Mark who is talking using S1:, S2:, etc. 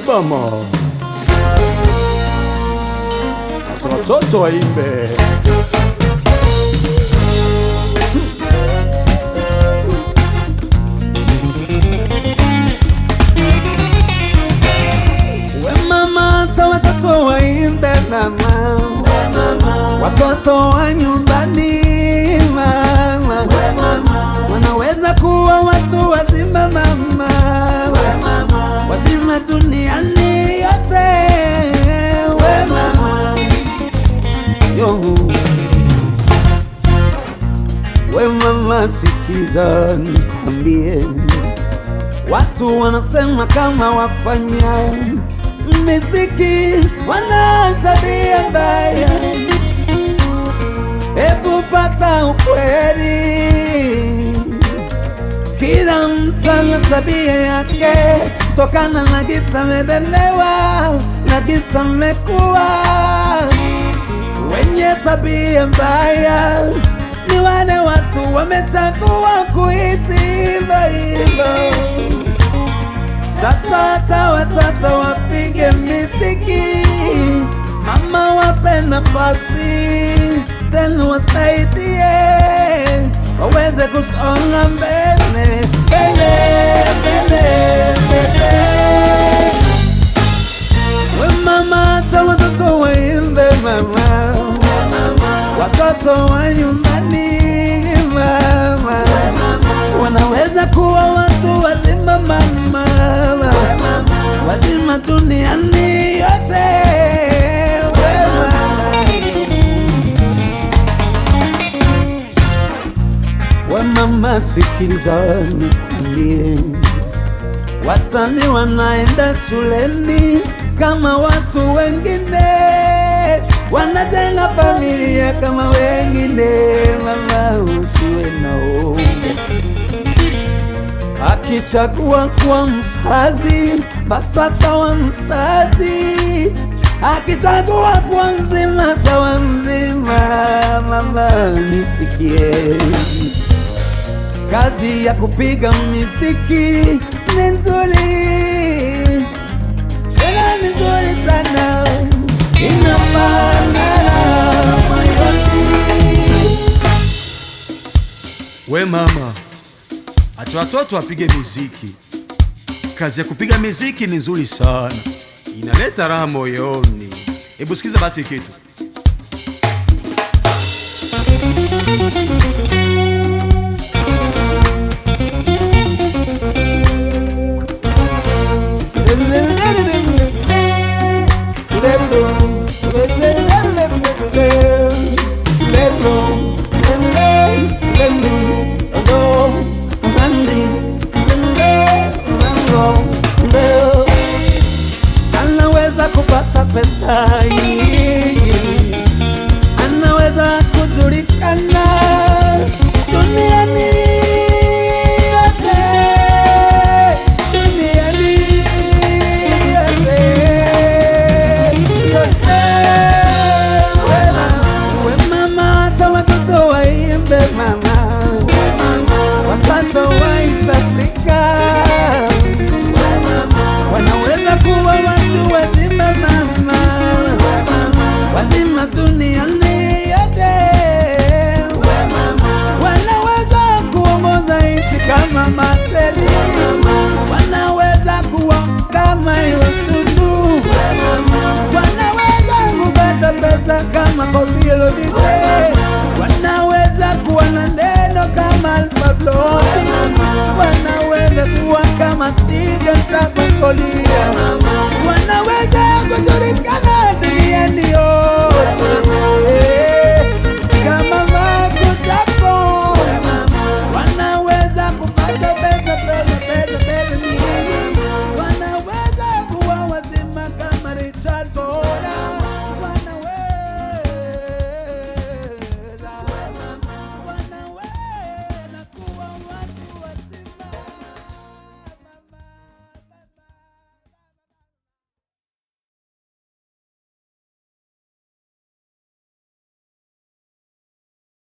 S1: mama, watoto waimbe. We mama, hata watoto waimbe mama, watoto wa nyumbani mama, wanaweza kuwa watu wazima mama, wazima duniani yote. We mama, yo we mama, sikiza nikwambie, watu wanasema kama wafanya muziki wana tabia mbaya. Hebu pata ukweli, kila mtu ana tabia yake, kutokana na gisa melelewa na gisa mekuwa. Wenye tabia mbaya ni wale watu wamechagua kuishi hivyo. Sasa hata watoto wapige muziki, mama wape nafasi, tena wasaidie waweze kusonga mbele mbele mbele mbele. We mama, hata watoto waimbe mama, watoto wa nyumbani mama, wanaweza kuwa watu wazima mama, wazima duniani yote. We mama, sikiliza nikwambie, wasanii wanaenda shuleni kama watu wengine, wanajenga familia kama wengine mama, usiwe na uoga. Akichagua kuwa mzazi, basi atawa mzazi. Akichagua kuwa mzima, atawa mzima. Mama, nisikie, kazi ya kupiga muziki ni nzuri, tena ni nzuri sana, inafana moyoni.
S2: We mama, acha watoto wapige muziki. Kazi ya kupiga muziki ni nzuri sana, inaleta raha moyoni. Hebu sikiza basi kitu.
S1: Anaweza kupata pesa nyingi, anaweza kujulikana duniani yote, duniani yote. We mama, hata watoto waimbe mama, watoto wa East Africa wanaweza kuwa watu wazima mama, wazima duniani yote. Wanaweza kuongoza nchi kama Mateli, wanaweza kuwa kama Yusufu, wanaweza kupata pesa kama Koffi Olomide, wanaweza kuwa na neno kama Alpha Blondy, wanaweza kuwa kama Tiga Tabasco, wanaweza kujulikana